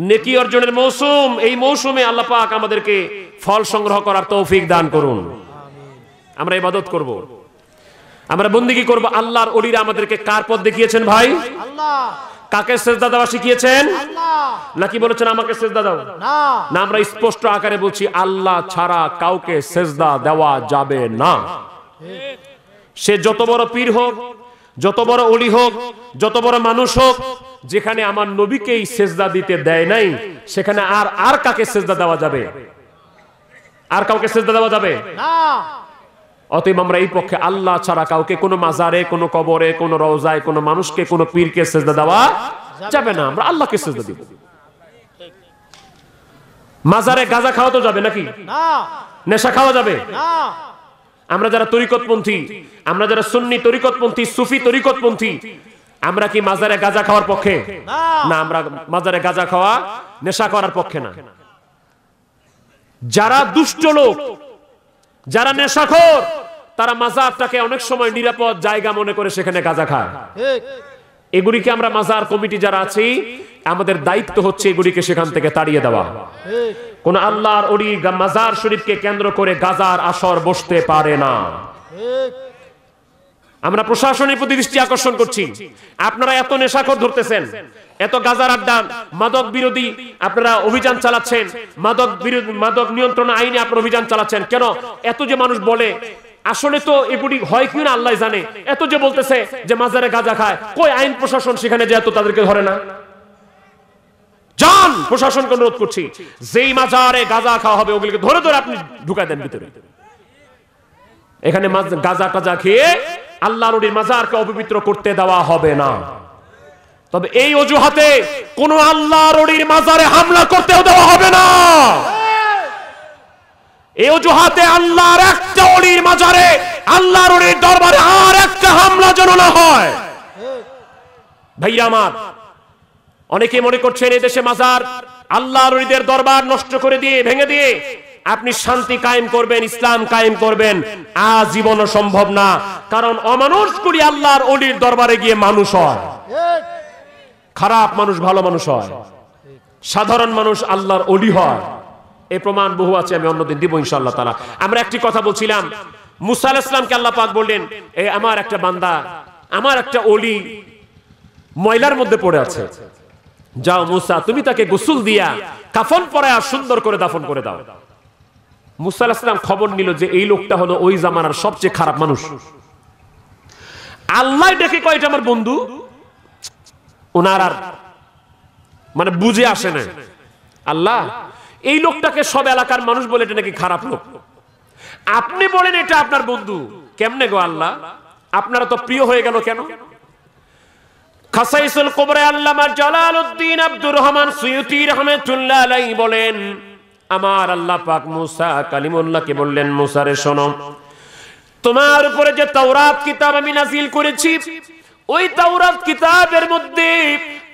নেকি অর্জনের মৌসুম, এই মৌসুমে আল্লাহ পাক আমাদেরকে ফল সংগ্রহ করার তৌফিক দান করুন। আমরা ইবাদত করব, আমরা বন্দেগী করব। আল্লাহর ওলিরা আমাদেরকে কার পথ দেখিয়েছেন ভাই? আল্লাহ। কাকে সেজদা দেওয়া শিখিয়েছেন? আল্লাহ। নাকি বলেছেন আমাকে সেজদা দাও? না। না, আমরা স্পষ্ট আকারে বলছি আল্লাহ ছাড়া কাউকে সেজদা দেওয়া যাবে না। সে যত বড় পীর হোক, যত বড় ওলি হোক, যত বড় মানুষ হোক, যেখানে আমার নবীকেই সেজদা দিতে দেয় নাই, সেখানে আর কাকে সেজদা দেওয়া যাবে? আর কাউকে সেজদা দেওয়া যাবে না। অতএব আমরা এই পক্ষে আল্লাহ ছাড়া কাউকে কোনো মাজারে, কোনো কবরে, কোনো রওজায়, কোনো মানুষকে, কোনো পীরকে সেজদা দেওয়া যাবে না। আমরা আল্লাহকে সেজদা দিব। মাজারে গাঁজা খাওয়া তো যাবে নাকি? না। নেশা খাওয়া যাবে না। আমরা যারা তরিকতপন্থী, আমরা যারা সুন্নি তরিকতপন্থী, সুফি তরিকতপন্থী, আমরা কি মাজারে গাঁজা খাওয়ার পক্ষে? না, আমরা মাজারে গাঁজা খাওয়া, নেশা করার পক্ষে না। যারা দুষ্ট লোক, যারা নেশাখোর, তারা মাজারটাকে অনেক সময় নিরাপদ জায়গা মনে করে সেখানে গাঁজা খায়। ঠিক। এগুলিকে আমরা মাজার কমিটি যারা আছি, আমাদের দায়িত্ব হচ্ছে এগুলিকে সেখান থেকে তাড়িয়ে দেওয়া। ঠিক। কোন আল্লাহর ওলি মাজার শরীফকে কেন্দ্র করে গাজার আসর বসতে পারে না। ঠিক। আমরা প্রশাসনের প্রতি দৃষ্টি আকর্ষণ করছি। আপনারা এত নেশাখোর ধরতেছেন, এত গাজার আড্ডা, মাদক বিরোধী আপনারা অভিযান চালাচ্ছেন, মাদক নিয়ন্ত্রণ আইনে আপনারা অভিযান চালাচ্ছেন কেন? এত যে মানুষ বলে, আসলে তো এগুলি হয় কি না আল্লাহ জানে। এত যে বলতেছে যে মাজারে গাঁজা খায়, কই আইন প্রশাসন সেখানে যে এত তাদেরকে ধরে না? যান, প্রশাসনকে অনুরোধ করছি, যেই মাজারে গাঁজা খাওয়া হবে ওগুলিকে ধরে ধরে আপনি ঢুকায় দেন ভিতরে। এখানে গাঁজা টাজা খেয়ে আল্লাহর ওলির মাজারকে অপবিত্র করতে দেওয়া হবে না। তবে এই অজুহাতে কোন আল্লাহর ওলির মাজারে হামলা করতেও দেওয়া হবে না। এই অজুহাতে আল্লাহর একটা ওলির মাজারে, আল্লাহর ওলির দরবারে আর একটা হামলা যেন না হয়। ভাইয়া আমার, অনেকে মনে করছেন এই দেশে মাজার, আল্লাহর ওলিদের দরবার নষ্ট করে দিয়ে, ভেঙে দিয়ে আপনি শান্তি কায়েম করবেন, ইসলাম কায়েম করবেন, আজীবনও সম্ভব না। কারণ অমানুষগুলি আল্লাহর ওলির দরবারে গিয়ে মানুষ হয়, খারাপ মানুষ ভালো মানুষ হয়, সাধারণ মানুষ আল্লাহর ওলি হয়। এই প্রমাণ বহু আছে, আমি অন্যদিন দিব ইনশাআল্লাহ তাআলা। আমরা একটি কথা বলছিলাম, মুসা আলাইহিস সালামকে আল্লাহ পাক বললেন, এই আমার একটা বান্দা, আমার একটা ওলি ময়লার মধ্যে পড়ে আছে, যাও মুসা তুমি তাকে গোসল দিয়া কাফন পরায়া সুন্দর করে দাফন করে দাও। মুসা আলাইহিস সালাম খবর নিল যে এই লোকটা হলো ওই জামানার সবচেয়ে খারাপ মানুষ। আল্লাহ ডেকে কয়, এটা আমার বন্ধু। ওনার আর মানে বুঝে আসে না, আল্লাহ এই লোকটাকে সব এলাকার মানুষ বলে এটা নাকি খারাপ লোক, আপনি বলেন এটা আপনার বন্ধু, কেমনে গো আল্লাহ? আপনারা তো প্রিয় হয়ে গেল কেন? খাসাইসুল কুবরা আল্লামা জালালউদ্দিন আব্দুর রহমান সুয়ুতি রাহমাতুল্লাহ আলাইহি বলেন, আমার আল্লাহ পাক মুসা কালিমুল্লাহকে বললেন, মুসা রে শোনো, তোমার উপরে যে তাওরাত কিতাব আমি নাযিল করেছি, ওই তাওরাত কিতাবের মধ্যে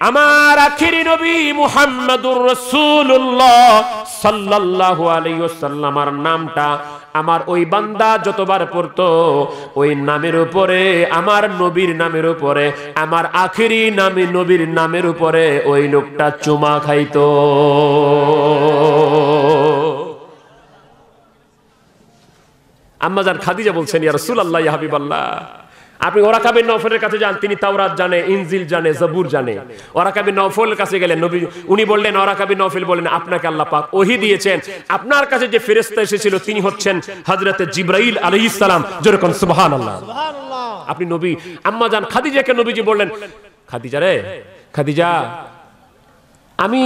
আমার আখেরি নবী মুহাম্মাদুর রাসূলুল্লাহ সাল্লাল্লাহু আলাইহি ওয়াসাল্লামের নামটা আমার ওই বান্দা যতবার পড়তো, ওই নামের উপরে, আমার নবীর নামের উপরে, আমার আখেরি নামে নবীর নামের উপরে ওই লোকটা চুমা খাইতো। আম্মা জান খাদিজা বলছেন, ইয়া রাসূলুল্লাহ, ইয়া হাবিবাল্লাহ, আপনি ওরাকা বিন নওফলের কাছে যান, তিনি তাওরাত জানে, ইনজিল জানে, জবুর জানে। ওরাকা বিন নওফলের কাছে গেলেন, নবী উনি বললেন, ওরাকা বিন নওফল বললেন, আপনাকে আল্লাহ পাক ওহী দিয়েছেন, আপনার কাছে যে ফেরেশতা এসেছিল তিনি হচ্ছেন হযরতে জিবরাইল আলাইহিস সালাম। জোরে কোন সুবহানাল্লাহ। সুবহানাল্লাহ। আপনি নবী আম্মা জান খাদিজাকে নবীজি বললেন, খাদিজা রে, খাদিজা আমি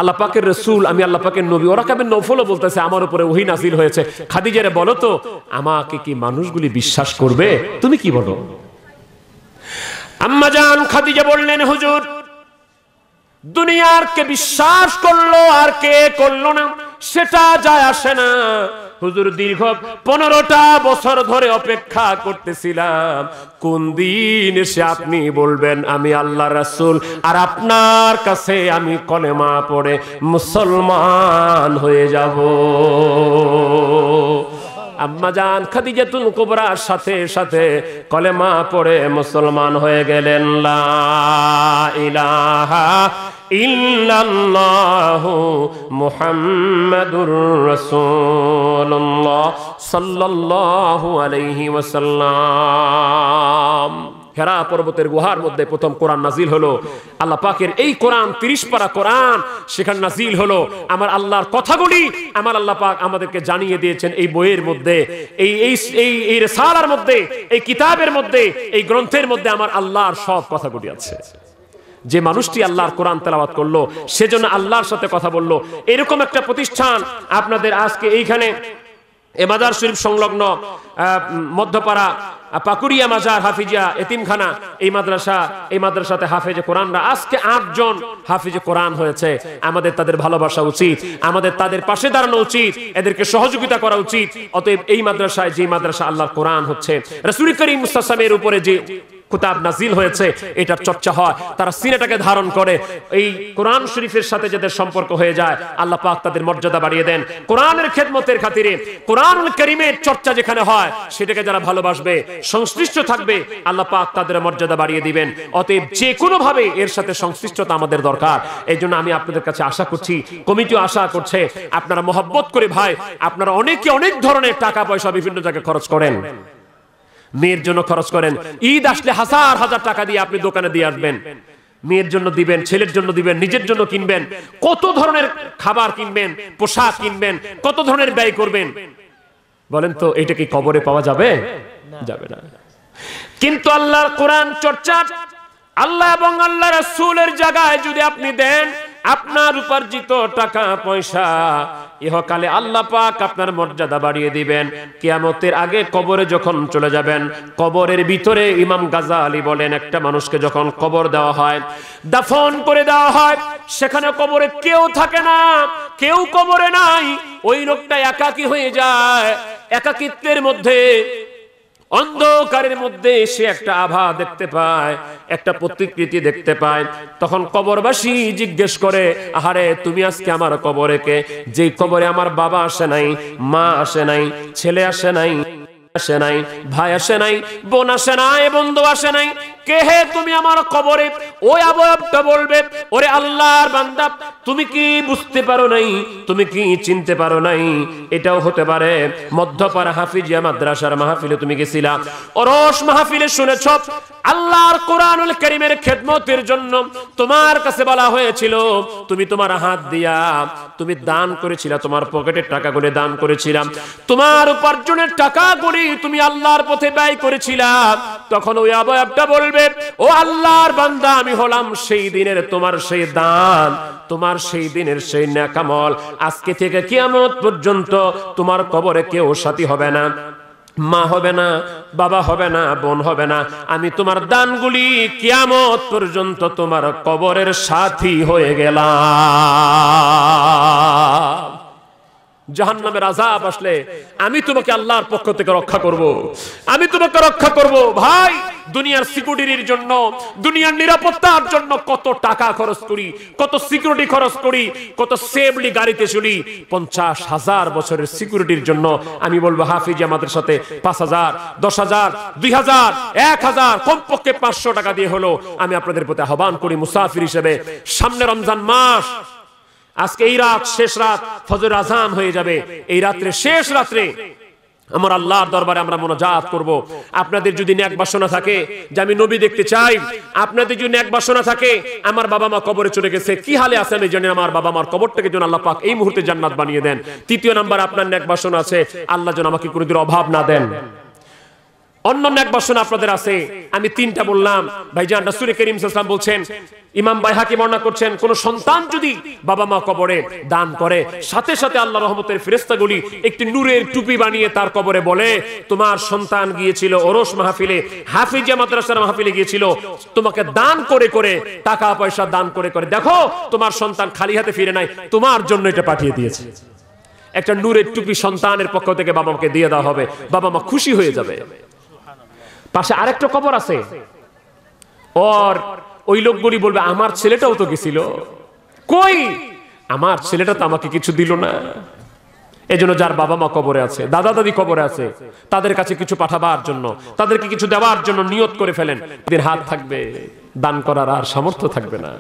আল্লাহ পাকের রাসূল, আমি আল্লাহ পাকের নবী। ওরাকা বিন নওফলও বলতেছে আমার উপরে ওহী নাযিল হয়েছে। খাদিজা রে বলো তো, আমাকে কি মানুষগুলি বিশ্বাস করবে? তুমি কি বলো? আম্মা জান খাদিজা বললেন, হুজুর দুনিয়ার কে বিশ্বাস করলো আর কে করলো না সেটা যায় আসে না। হুজুর দীর্ঘ 15টা বছর ধরে অপেক্ষা করতেছিলাম কোন দিন এসে আপনি বলবেন আমি আল্লাহ রাসূল, আর আপনার কাছে আমি কলেমা পড়ে মুসলমান হয়ে যাব। আম্মা জান খাদিজাতুল কুবরার সাথে সাথে কলেমা পড়ে মুসলমান হয়ে গেলেন। লা ইলাহা ইল্লাল্লাহু মুহাম্মাদুর রাসূলুল্লাহ সাল্লাল্লাহু আলাইহি ওয়াসাল্লাম। হেরা পর্বতের গুহার মধ্যে প্রথম কোরআন নাজিল হলো। আল্লাহ পাকের এই কোরআন 30 পারা কোরআন সেখানে নাজিল হলো। আমার আল্লাহর কথাগুলি আমার আল্লাহ পাক আমাদেরকে জানিয়ে দিয়েছেন এই বইয়ের মধ্যে, এই রিসালার মধ্যে, এই কিতাবের মধ্যে, এই গ্রন্থের মধ্যে আমার আল্লাহর সব কথাগুলি আছে। যে মানুষটি আল্লাহর কোরআন তেলাওয়াত করলো সেজন্য আল্লাহর সাথে কথা বললো। এরকম একটা প্রতিষ্ঠান আপনাদের আজকে এইখানে এ মাজার শরীফ সংলগ্ন মধ্যপাড়া পাকুড়িয়া মাজার হাফিজিয়া এতিমখানা, এই মাদ্রাসাতে হাফেজে কোরআনরা আজকে 8 জন হাফেজে কোরআন হয়েছে। আমাদের তাদের ভালোবাসা উচিত, আমাদের তাদের পাশে দাঁড়ানো উচিত, এদেরকে সহযোগিতা করা উচিত। অতএব এই মাদ্রাসায়, যে মাদ্রাসা আল্লাহর কোরআন হচ্ছে, রাসূল করিম মুস্তাফা সাল্লাল্লাহু উপরে যে কিতাব নাজিল হয়েছে এটার চর্চা হয়, তারা সিনেটাকে ধারণ করে, এই কোরআন শরীফের সাথে যাদের সম্পর্ক হয়ে যায় আল্লাহ পাক তাদের মর্যাদা বাড়িয়ে দেন। কোরআনের খেদমতের খাতিরে কোরআনুল কারীমের চর্চা যেখানে হয় সেটাকে যারা ভালোবাসবে, সংশ্লিষ্ট থাকবে, আল্লাহ পাক তাদের মর্যাদা বাড়িয়ে দিবেন। অতএব যে কোনো ভাবে এর সাথে সংশ্লিষ্টতা আমাদের দরকার। এই জন্য আমি আপনাদের কাছে আশা করছি, কমিটিও আশা করছে, আপনারা মহব্বত করে ভাই, আপনারা অনেকে অনেক ধরনের টাকা পয়সা বিভিন্ন জায়গায় খরচ করেন, মেয়ের জন্য খরচ করেন, ঈদ আসলে হাজার হাজার টাকা দিয়ে আপনি দোকানে দিয়ে আসবেন, মেয়ের জন্য দিবেন, ছেলের জন্য দিবেন, নিজের জন্য কিনবেন, কত ধরনের খাবার কিনবেন, পোশাক কিনবেন, কত ধরনের ব্যয় করবেন। বলেন তো এটা কি কবরে পাওয়া যাবে? যাবে না। কিন্তু আল্লাহর কোরআন চর্চা, আল্লাহ এবং আল্লাহ রাসূলের জায়গায় যদি আপনি দেন আপনার উপার্জিত টাকা পয়সা, ইহকালে আল্লাহ পাক আপনার মর্যাদা বাড়িয়ে দিবেন। কিয়ামতের আগে কবরে যখন চলে যাবেন, কবরের ভিতরে ইমাম গাজালি বলেন, একটা মানুষকে যখন কবর দেওয়া হয়, দাফন করে দেওয়া হয়, সেখানে কবরে কেউ থাকে না, কেউ কবরে নাই, ওই লোকটা একাকী হয়ে যায়। একাকিত্বের মধ্যে, অন্ধকারের মধ্যে সে একটা আভা দেখতে পায়, একটা প্রতিকৃতি দেখতে পায়। তখন কবরবাসী জিজ্ঞেস করে, আহারে তুমি আজকে আমার কবরে কে? যে কবরে আমার বাবা আসে নাই, মা আসে নাই, ছেলে আসে নাই, আসে নাই, ভাই আসে নাই, বোন আসে নাই, বন্ধু আসে নাই, কে হে তুমি আমার কবরে? ওই আবয়বটা বলবে, ওরে আল্লাহর বান্দা, তুমি কি বুঝতে পারো নাই? তুমি কি চিনতে পারো নাই? এটাও হতে পারে মধ্যপাড়া হাফিজিয়া মাদ্রাসার মাহফিলে তুমি গেছিলা, ওরস মাহফিলে শুনেছ আল্লাহর কোরআনুল কারীমের খেদমতের জন্য তোমার কাছে বলা হয়েছিল, তুমি তোমার হাত দিয়া তুমি দান করেছিলা, তোমার পকেটের টাকাগুলো দান করেছিলাম, তোমার উপার্জনের টাকাগুলি তুমি আল্লাহর পথে ব্যয় করেছিলা। তখন ওই আবয়বটা বলবে, ও আল্লাহর বান্দা, আমি হলাম সেই দিনের তোমার সেই দান, তোমার সেই দিনের সেই নেকামল। আজকে থেকে কিয়ামত পর্যন্ত তোমার কবরে কেউ সাথী হবে না, মা হবে না, বাবা হবে না, বোন হবে না। আমি তোমার দানগুলি কিয়ামত পর্যন্ত তোমার কবরের সাথী হয়ে গেলাম। জাহান্নামের আযাব আসলে আমি তোমাকে আল্লাহর পক্ষ থেকে রক্ষা করব, আমি তোমাকে রক্ষা করব। ভাই, দুনিয়ার সিকিউরিটির জন্য, দুনিয়ার নিরাপত্তার জন্য কত টাকা খরচ করি, কত সিকিউরিটি খরচ করি, কত সেফলি গাড়িতে চলি। 50,000 বছরের সিকিউরিটির জন্য আমি বলবো হাফিজিয়া মাদ্রাসাতে 5,000, 10,000, 2,000, 1,000, কমপক্ষে 500 টাকা দিয়ে হলো আমি আপনাদের প্রতি আহ্বান করি মুসাফির হিসেবে। সামনে রমজান মাস, আজকে এই রাত শেষ রাত, ফজর আজান হয়ে যাবে, এই রাত্রে শেষ রাত্রে আমার আল্লাহর দরবারে আমরা মুনাজাত করব। আপনাদের যদি নেক বাসনা থাকে যে আমি নবী দেখতে চাই, আপনাদের যদি নেক বাসনা থাকে আমার বাবা মা কবরে চলে গেছে, কি হালে আছে আমি জানি, আমার বাবা মার কবরটাকে যেন আল্লাহ পাক এই মুহূর্তে জান্নাত বানিয়ে দেন। তৃতীয় নাম্বার, আপনার নেক বাসনা আছে আল্লাহ যেন আমাকে কোনোদিন অভাব না দেন। অন্য নেক বাসনা আপনাদের আছে, আমি তিনটা বললাম। ভাইজান রাসূল করিম সাল্লাল্লাহু আলাইহি ওয়াসাল্লাম বলছেন, ইমাম বাইহাকি বর্ণনা করছেন, কোন সন্তান যদি বাবা মা কবরে দান করে, সাথে সাথে আল্লাহ রহমতের ফেরেশতাগুলি একটি নূরের টুপি বানিয়ে তার কবরে বলে, তোমার সন্তান গিয়েছিল ওরস মাহফিলে, হাফিজিয়া মাদ্রাসার মাহফিলে গিয়েছিল, তোমাকে দান করে করে, টাকা পয়সা দান করে করে, দেখো তোমার সন্তান খালি হাতে ফিরে নাই, তোমার জন্য এটা পাঠিয়ে দিয়েছে। একটা নূরের টুপি সন্তানের পক্ষ থেকে বাবা মাকে দিয়ে দেওয়া হবে, বাবা মা খুশি হয়ে যাবে। পাশে আরেকটা কবর আছে, আর ওই লোকগুলি বলবে আমার ছেলেটাও তো গেছিল, কই আমার ছেলেটা তো আমাকে কিছু দিল না। এজন্য যার বাবা মা কবরে আছে, দাদা দাদি কবরে আছে, তাদের কাছে কিছু পাঠাবার জন্য, তাদেরকে কিছু দেওয়ার জন্য নিয়ত করে ফেলেন। এদের হাত থাকবে, দান করার আর সামর্থ্য থাকবে না।